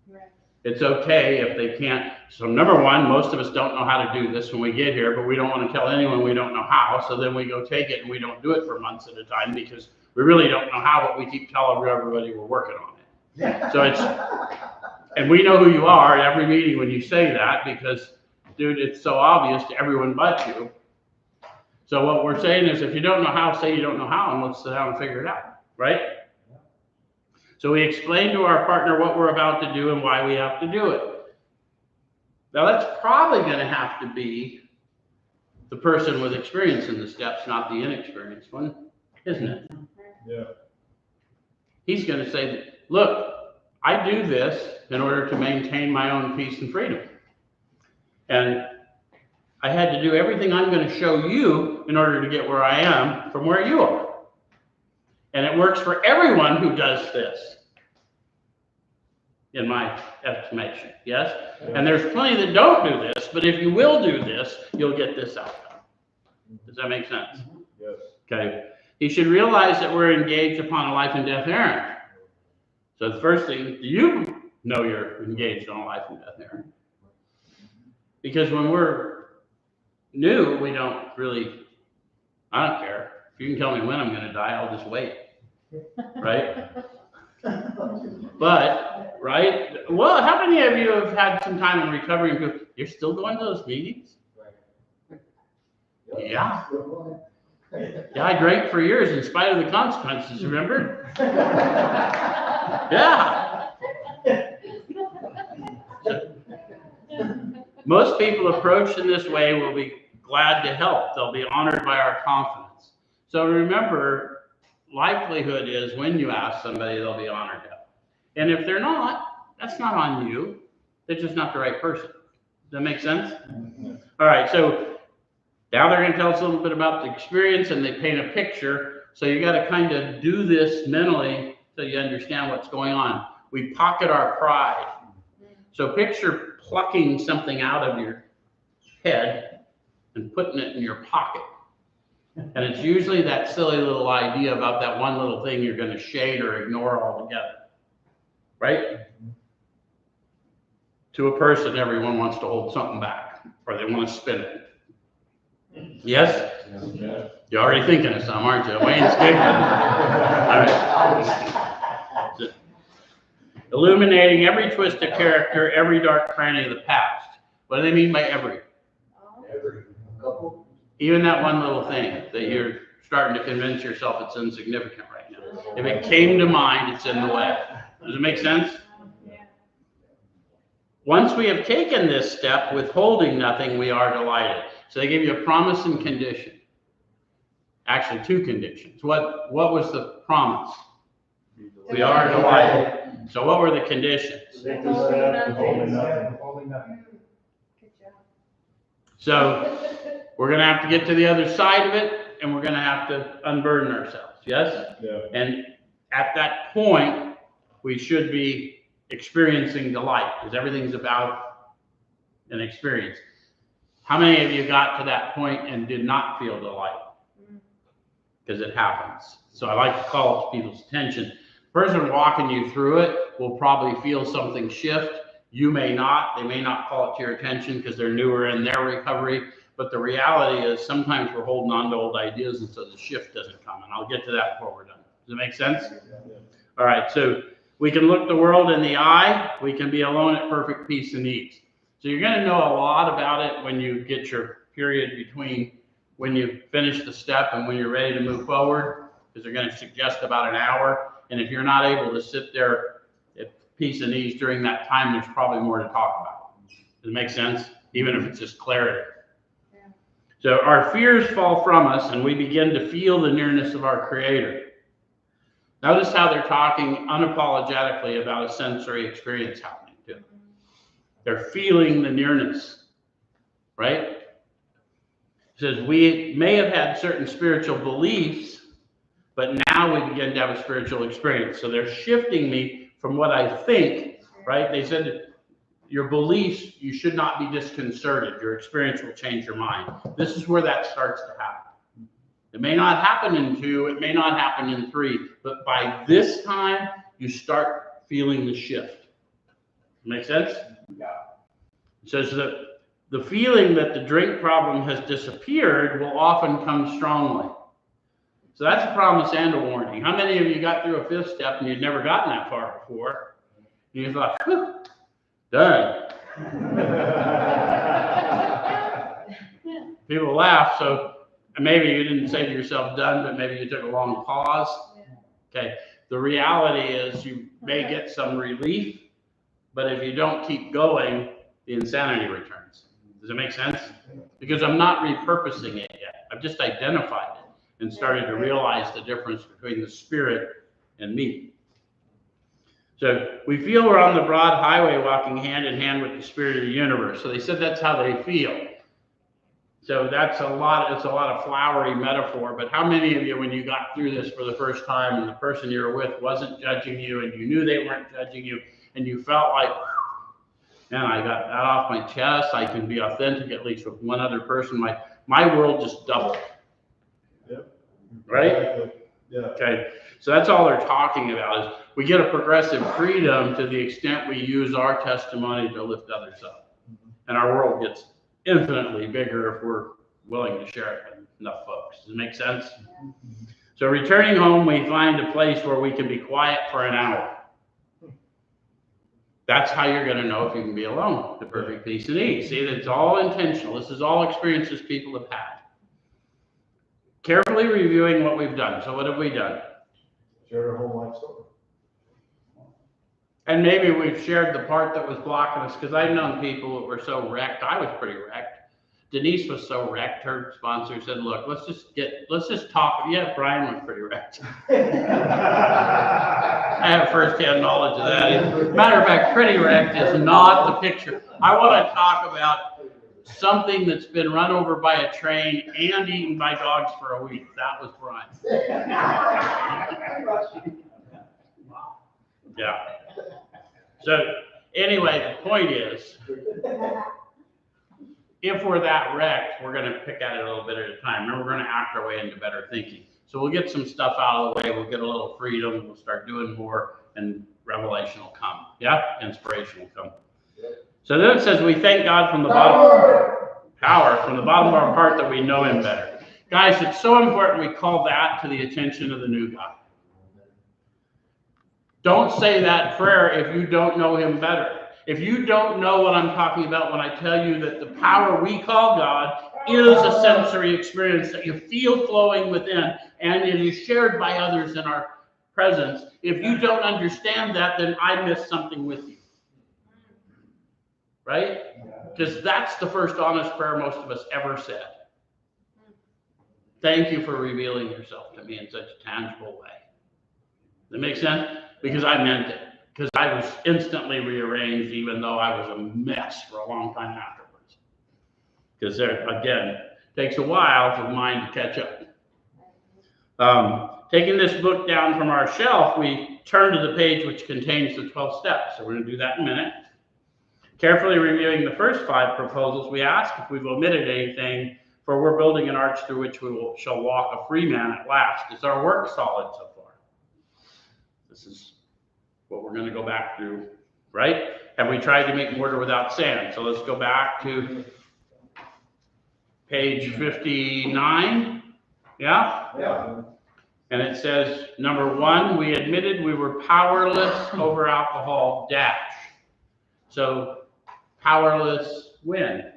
you. Right. It's okay if they can't. So number one, most of us don't know how to do this when we get here, but we don't want to tell anyone we don't know how. So then we go take it and we don't do it for months at a time because we really don't know how, but we keep telling everybody we're working on it. So it's, and we know who you are at every meeting when you say that because, dude, it's so obvious to everyone but you. So what we're saying is if you don't know how, say you don't know how, and let's sit down and figure it out, right? So we explain to our partner what we're about to do and why we have to do it. Now that's probably going to have to be the person with experience in the steps, not the inexperienced one, isn't it? Yeah. He's going to say, look, I do this in order to maintain my own peace and freedom. And I had to do everything I'm going to show you in order to get where I am from where you are. And it works for everyone who does this, in my estimation, yes? And there's plenty that don't do this, but if you will do this, you'll get this outcome. Does that make sense? Yes. Okay. He should realize that we're engaged upon a life and death errand. So the first thing, do you know you're engaged on a life and death errand? Because when we're new, we don't really, I don't care. If you can tell me when I'm going to die, I'll just wait. Right? But, right? Well, how many of you have had some time in recovery and go, you're still going to those meetings? Yeah. Yeah, I drank for years in spite of the consequences, remember? Yeah. So, most people approached in this way will be glad to help. They'll be honored by our confidence. So remember, likelihood is when you ask somebody, they'll be honored to help. And if they're not, that's not on you. They're just not the right person. Does that make sense? All right, so now they're going to tell us a little bit about the experience and they paint a picture. So you got to kind of do this mentally so you understand what's going on. We pocket our pride. So picture plucking something out of your head and putting it in your pocket. And it's usually that silly little idea about that one little thing you're going to shade or ignore altogether. Right? To a person, everyone wants to hold something back or they want to spin it. Yes? Yeah. You're already thinking of some, aren't you? Wayne's giggling. All right. So, illuminating every twisted character, every dark cranny of the past. What do they mean by every? Even that one little thing that you're starting to convince yourself it's insignificant right now. If it came to mind, it's in the way. Does it make sense? Once we have taken this step, withholding nothing, we are delighted. So they give you a promise and condition. Actually, two conditions. What was the promise? We are delighted. So what were the conditions? So we're going to have to get to the other side of it, and we're going to have to unburden ourselves. Yes? Yeah. And at that point, we should be experiencing delight, because everything's about an experience. How many of you got to that point and did not feel delight? Because it happens. So I like to call it to people's attention. The person walking you through it will probably feel something shift. You may not. They may not call it to your attention because they're newer in their recovery. But the reality is sometimes we're holding on to old ideas and so the shift doesn't come. And I'll get to that before we're done. Does it make sense? Yeah. All right. So we can look the world in the eye. We can be alone at perfect peace and ease. So you're going to know a lot about it when you get your period between when you finish the step and when you're ready to move forward, because they're going to suggest about an hour. And if you're not able to sit there at peace and ease during that time, there's probably more to talk about. Does it make sense? even if it's just clarity. Yeah. So our fears fall from us and we begin to feel the nearness of our Creator. Notice how they're talking unapologetically about a sensory experience happening to them. They're feeling the nearness, right? It says we may have had certain spiritual beliefs, but now we begin to have a spiritual experience. So they're shifting me from what I think, right? They said that your beliefs, you should not be disconcerted. Your experience will change your mind. This is where that starts to happen. It may not happen in 2, it may not happen in 3, but by this time, you start feeling the shift. Make sense? Yeah. It says that the feeling that the drink problem has disappeared will often come strongly. So that's a promise and a warning. How many of you got through a 5th step and you'd never gotten that far before? And you thought, whew, done. People laugh, so maybe you didn't say to yourself done, but maybe you took a long pause. Okay, the reality is you may get some relief, but if you don't keep going, the insanity returns. Does it make sense? Because I'm not repurposing it yet. I've just identified it and started to realize the difference between the spirit and me. So we feel we're on the broad highway walking hand in hand with the spirit of the universe. So they said that's how they feel. So it's a lot of flowery metaphor, but how many of you, when you got through this for the first time and the person you were with wasn't judging you and you knew they weren't judging you and you felt like, man, I got that off my chest, I can be authentic at least with one other person, my world just doubled. Yep. Right? Exactly. Yeah. Okay, so that's all they're talking about is we get a progressive freedom to the extent we use our testimony to lift others up. And our world gets infinitely bigger if we're willing to share it with enough folks. Does it make sense? So returning home, we find a place where we can be quiet for an hour. That's how you're going to know if you can be alone. The perfect peace and ease. See, it's all intentional. This is all experiences people have had. Carefully reviewing what we've done. So what have we done? Share a whole life story. And maybe we've shared the part that was blocking us, because I've known people that were so wrecked. I was pretty wrecked. Denise was so wrecked. Her sponsor said, look, let's just talk. Yeah, Brian was pretty wrecked. I have firsthand knowledge of that. Matter of fact, pretty wrecked is not the picture. I want to talk about something that's been run over by a train and eaten by dogs for a week. That was Brian. Yeah. So anyway, the point is, if we're that wrecked, we're going to pick at it a little bit at a time. And we're going to act our way into better thinking. So we'll get some stuff out of the way. We'll get a little freedom. We'll start doing more, and revelation will come. Yeah? Inspiration will come. So then it says we thank God from the power from the bottom of our heart that we know him better. Guys, it's so important we call that to the attention of the new guy. Don't say that prayer if you don't know him better. If you don't know what I'm talking about when I tell you that the power we call God is a sensory experience that you feel flowing within, and it is shared by others in our presence. If you don't understand that, then I missed something with you. Right? Because that's the first honest prayer most of us ever said. Thank you for revealing yourself to me in such a tangible way. That makes sense? Because I meant it. Because I was instantly rearranged, even though I was a mess for a long time afterwards. Because there, again, it takes a while for the mind to catch up. Taking this book down from our shelf, we turn to the page which contains the 12 steps. So we're going to do that in a minute. Carefully reviewing the first 5 proposals, we ask if we've omitted anything, for we're building an arch through which shall walk a free man at last. Is our work solid so far? This is what we're going to go back through, right? Have we tried to make mortar without sand? So let's go back to page 59. Yeah? Yeah. And it says, number 1, we admitted we were powerless over alcohol, dash. So powerless when?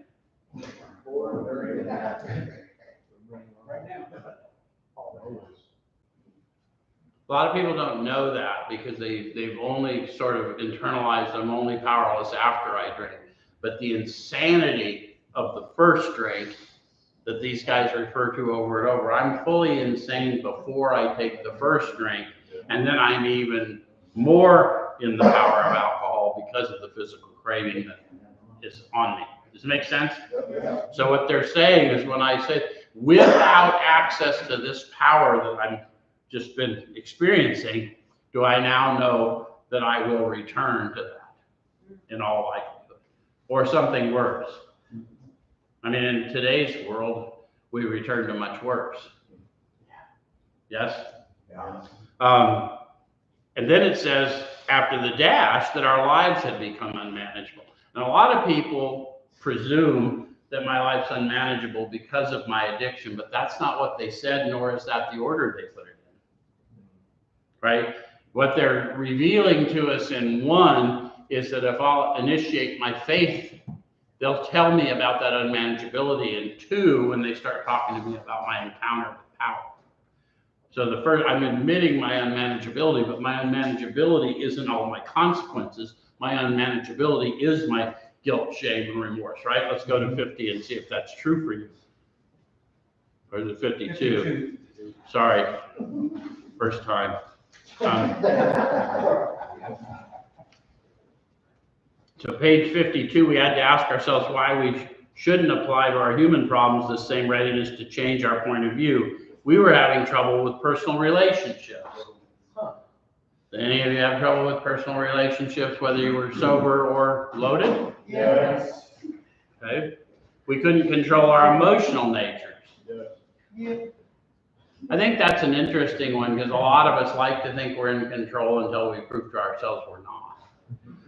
A lot of people don't know that because they've only sort of internalized I'm only powerless after I drink. But the insanity of the first drink that these guys refer to over and over, I'm fully insane before I take the first drink, and then I'm even more in the power of alcohol because of the physical craving that is on me. Does it make sense? So what they're saying is, when I say without access to this power that I've just been experiencing, do I now know that I will return to that in all likelihood, or something worse? I mean, in today's world, we return to much worse. Yes? And then it says, after the dash, that our lives had become unmanageable. And a lot of people presume that my life's unmanageable because of my addiction, but that's not what they said, nor is that the order they put it in. Right? What they're revealing to us in one is that if I'll initiate my faith, they'll tell me about that unmanageability. And two, when they start talking to me about my encounter with power. So the first, I'm admitting my unmanageability, but my unmanageability isn't all my consequences. My unmanageability is my guilt, shame, and remorse, right? Let's go to 50 and see if that's true for you. Or is it 52? Sorry, first time. So page 52, we had to ask ourselves why we shouldn't apply to our human problems the same readiness to change our point of view. We were having trouble with personal relationships. Did any of you have trouble with personal relationships, whether you were sober or loaded? Yes. Okay. We couldn't control our emotional natures. Yes. I think that's an interesting one, because a lot of us like to think we're in control until we prove to ourselves we're not.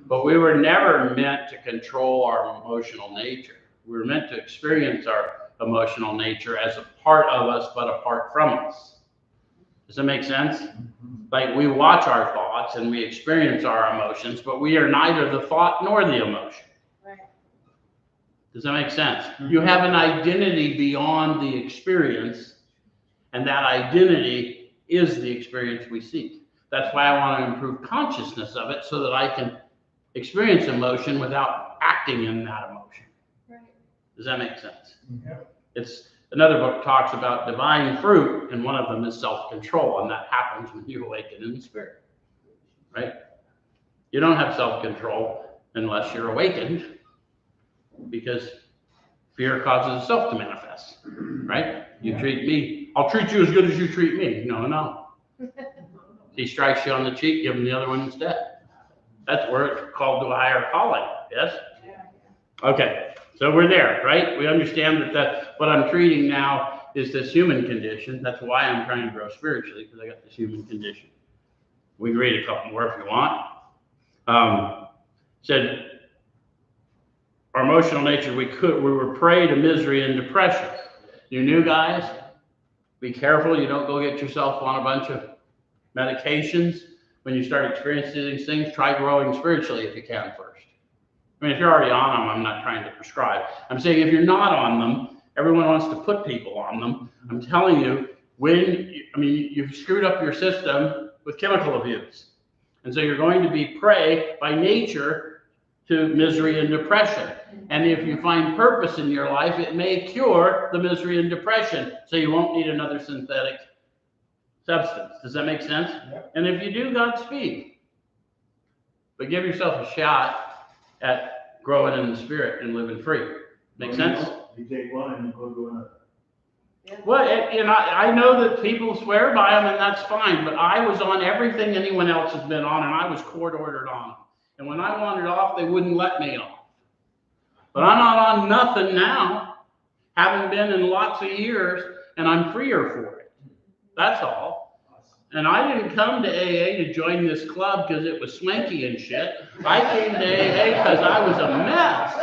But we were never meant to control our emotional nature. We were meant to experience our emotional nature as a part of us, but apart from us. Does that make sense? Like, we watch our thoughts and we experience our emotions, but we are neither the thought nor the emotion. Right. Does that make sense? You have an identity beyond the experience, and that identity is the experience we seek. That's why I want to improve consciousness of it, so that I can experience emotion without acting in that emotion. Right. Does that make sense? Yep. It's another book talks about divine fruit, and one of them is self-control, and that happens when you awaken in the spirit, right? You don't have self-control unless you're awakened, because fear causes itself to manifest, right? You treat me, I'll treat you as good as you treat me. No. He strikes you on the cheek, give him the other one instead. That's where it's called to a higher calling, yes? Okay, so we're there, right? We understand that what I'm treating now is this human condition. That's why I'm trying to grow spiritually, because I got this human condition. We can read a couple more if you want. Said, our emotional nature, we were prey to misery and depression. You new guys, be careful you don't go get yourself on a bunch of medications. When you start experiencing these things, try growing spiritually if you can first. I mean, if you're already on them, I'm not trying to prescribe. I'm saying if you're not on them, everyone wants to put people on them. I'm telling you, you've screwed up your system with chemical abuse. And so you're going to be prey by nature to misery and depression. And if you find purpose in your life, it may cure the misery and depression, so you won't need another synthetic substance. Does that make sense? Yep. And if you do, Godspeed. But give yourself a shot at growing in the spirit and living free. Make sense? You take one and you go to another. Well, I know that people swear by them, and that's fine, but I was on everything anyone else has been on, and I was court ordered on them. And when I wandered off, they wouldn't let me off. But I'm not on nothing now, haven't been in lots of years, and I'm freer for it. That's all. And I didn't come to AA to join this club because it was swanky and shit. I came to AA because I was a mess.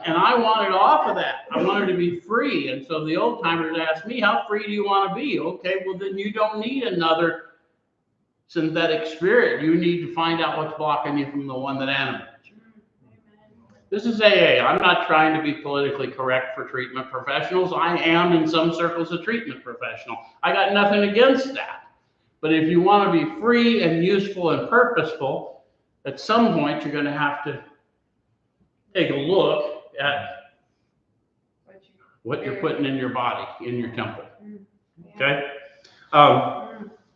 And I wanted off of that. I wanted to be free. And so the old timers asked me, how free do you want to be? Okay, well then you don't need another synthetic spirit. You need to find out what's blocking you from the one that animates you. This is AA. I'm not trying to be politically correct for treatment professionals. I am in some circles a treatment professional. I got nothing against that. But if you want to be free and useful and purposeful, at some point you're going to have to take a look at What you- what you're putting in your body, in your temple. Yeah. Okay?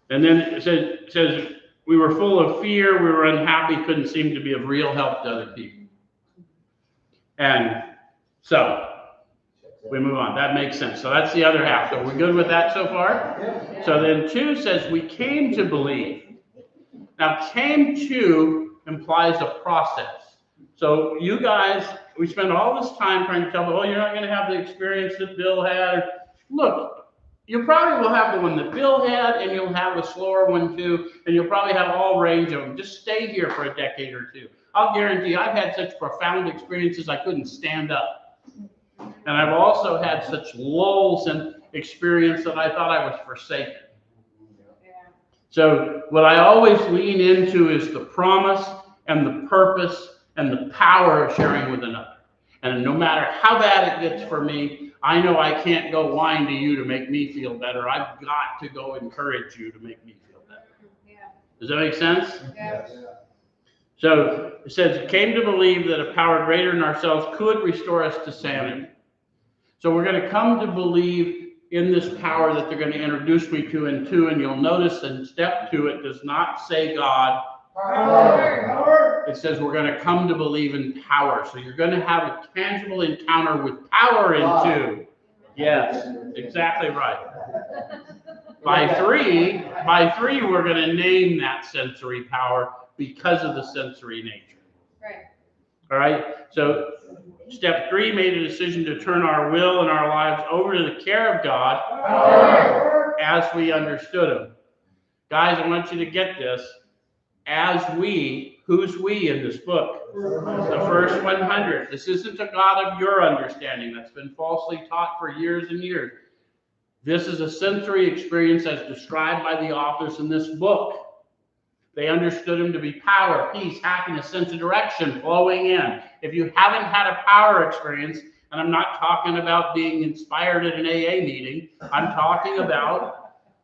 And then it says, we were full of fear, we were unhappy, couldn't seem to be of real help to other people. And so, we move on. That makes sense. So that's the other half. So we're good with that so far? So then 2 says, we came to believe. Now, came to implies a process. So you guys, we spend all this time trying to tell them, oh, you're not going to have the experience that Bill had. Look, you probably will have the one that Bill had, and you'll have a slower one too, and you'll probably have all range of them. Just stay here for a decade or 2. I'll guarantee you, I've had such profound experiences I couldn't stand up. And I've also had such lulls in experience that I thought I was forsaken. Yeah. So what I always lean into is the promise and the purpose and the power of sharing with another. And no matter how bad it gets for me, I know I can't go whine to you to make me feel better. I've got to go encourage you to make me feel better. Yeah. Does that make sense? Yeah. So it says, it came to believe that a power greater than ourselves could restore us to sanity. So we're going to come to believe in this power that they're going to introduce me to in 2, and you'll notice in step 2, it does not say God. Power. It says we're going to come to believe in power. So you're going to have a tangible encounter with power in 2. Yes, exactly right. By 3, we're going to name that sensory power because of the sensory nature. Right. All right. So step 3 made a decision to turn our will and our lives over to the care of God as we understood Him. Guys, I want you to get this. As we, who's we in this book? The first 100. This isn't a God of your understanding. That's been falsely taught for years and years. This is a sensory experience as described by the authors in this book. They understood Him to be power, peace, happiness, sense of direction flowing in. If you haven't had a power experience, and I'm not talking about being inspired at an AA meeting, I'm talking about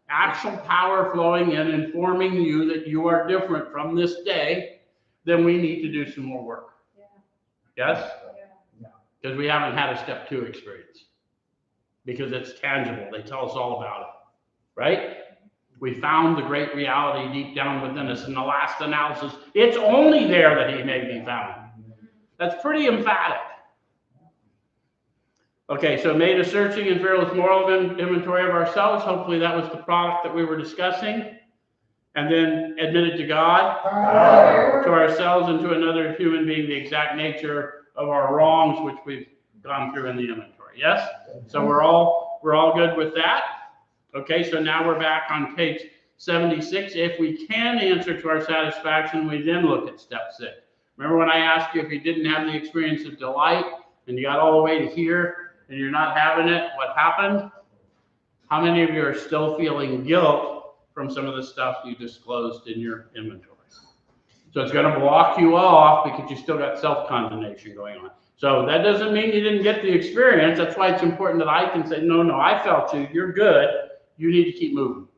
actual power flowing in, informing you that you are different from this day, then we need to do some more work. Yeah. Yes? Yeah. Because we haven't had a step 2 experience. Because it's tangible. They tell us all about it. Right? We found the great reality deep down within us. In the last analysis, it's only there that He may be found. That's pretty emphatic. Okay, so made a searching and fearless moral inventory of ourselves. Hopefully that was the product that we were discussing. And then admitted to God, to ourselves, and to another human being the exact nature of our wrongs, which we've gone through in the inventory. Yes? So we're all good with that. Okay, so now we're back on page 76. If we can answer to our satisfaction, we then look at step 6. Remember when I asked you if you didn't have the experience of delight and you got all the way to here and you're not having it, what happened? How many of you are still feeling guilt from some of the stuff you disclosed in your inventory? So it's going to block you off because you still got self-condemnation going on. So that doesn't mean you didn't get the experience. That's why it's important that I can say, no, I felt you. You're good. You need to keep moving.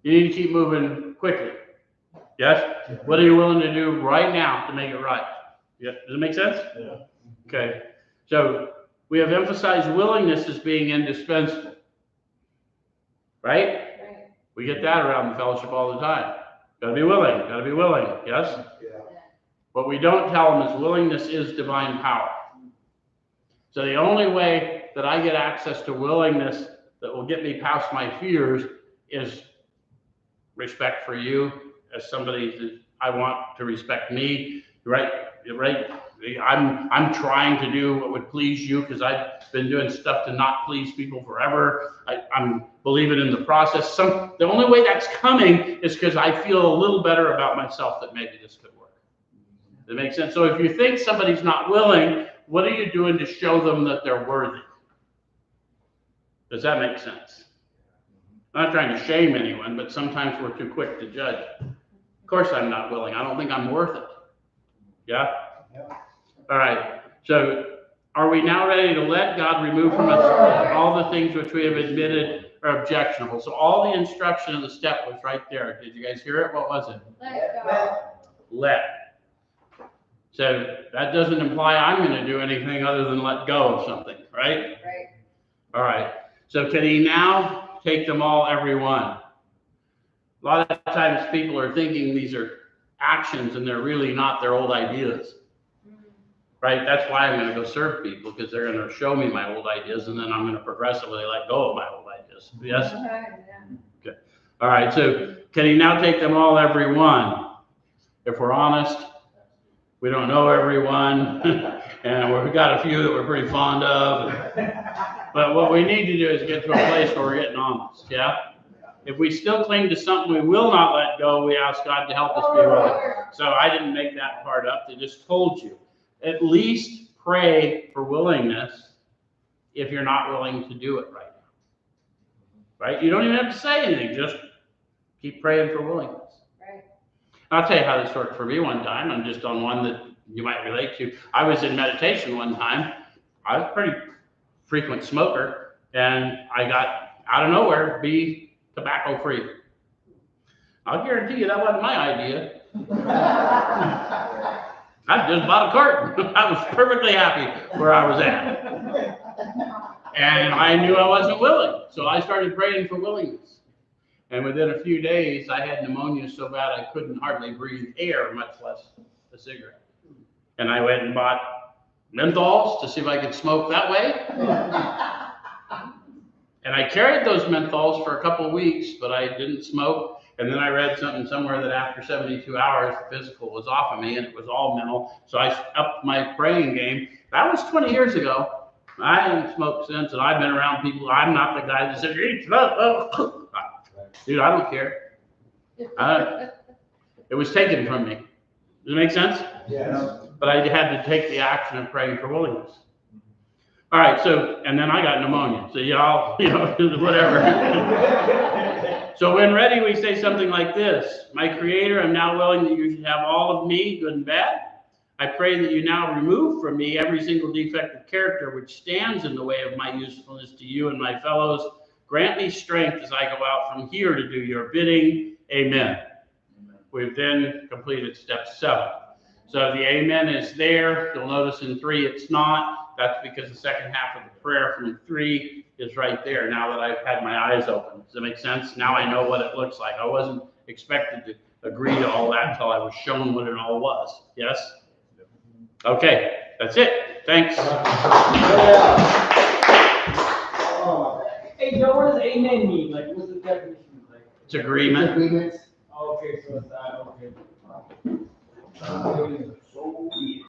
You need to keep moving quickly. Yes? What are you willing to do right now to make it right? Yeah. Does it make sense? Yeah. Okay. So we have emphasized willingness as being indispensable. Right? Right. We get that around the fellowship all the time. Gotta be willing. Gotta be willing. Yes? What we don't tell them is willingness is divine power. So the only way that I get access to willingness that will get me past my fears is respect for you as somebody that I want to respect me. Right? I'm trying to do what would please you because I've been doing stuff to not please people forever. I'm believing in the process. The only way that's coming is because I feel a little better about myself that maybe this could work. Does that make sense? So if you think somebody's not willing, what are you doing to show them that they're worthy? Does that make sense? I'm not trying to shame anyone, but sometimes we're too quick to judge. Of course I'm not willing. I don't think I'm worth it. Yeah? All right. So are we now ready to let God remove from us all the things which we have admitted are objectionable? So all the instruction of the step was right there. Did you guys hear it? What was it? Let go. Let. So that doesn't imply I'm going to do anything other than let go of something, right? Right. All right. So can he now take them all, every one? A lot of times people are thinking these are actions and they're really not, their old ideas, right? That's why I'm going to go serve people, because they're going to show me my old ideas and then I'm going to progressively let go of my old ideas. Yes? Yeah. All right. So can he now take them all, every one? If we're honest, we don't know everyone, and we've got a few that we're pretty fond of. But what we need to do is get to a place where we're getting honest, yeah? If we still cling to something we will not let go, we ask God to help us be willing. So I didn't make that part up. They just told you. At least pray for willingness if you're not willing to do it right now. Right? You don't even have to say anything. Just keep praying for willingness. Right. I'll tell you how this worked for me one time. I'm just on one that you might relate to. I was in meditation one time. I was a pretty frequent smoker, and I got out of nowhere be tobacco free. I'll guarantee you that wasn't my idea. I just bought a carton. I was perfectly happy where I was at. And I knew I wasn't willing, so I started praying for willingness. And within a few days, I had pneumonia so bad I couldn't hardly breathe air, much less a cigarette. And I went and bought menthols to see if I could smoke that way. And I carried those menthols for a couple of weeks, but I didn't smoke. And then I read something somewhere that after 72 hours, the physical was off of me, and it was all mental. So I upped my praying game. That was 20 years ago. I haven't smoked since, and I've been around people. I'm not the guy that says, "Eat smoke." Dude, I don't care. It was taken from me. Does it make sense? Yes. But I had to take the action of praying for willingness. All right, so, and then I got pneumonia. So y'all, whatever. So when ready, we say something like this: My Creator, I'm now willing that you should have all of me, good and bad. I pray that you now remove from me every single defect of character which stands in the way of my usefulness to you and my fellows. Grant me strength as I go out from here to do your bidding. Amen. We've then completed step 7. So the amen is there. You'll notice in 3 it's not. That's because the second half of the prayer from 3 is right there now that I've had my eyes open. Does that make sense? Now I know what it looks like. I wasn't expected to agree to all that until I was shown what it all was. Yes? Okay, that's it. Thanks. Hey, Joe, what does amen mean? Like, what's the definition? Like, It's agreement. Agreements. okay, so it's that, okay.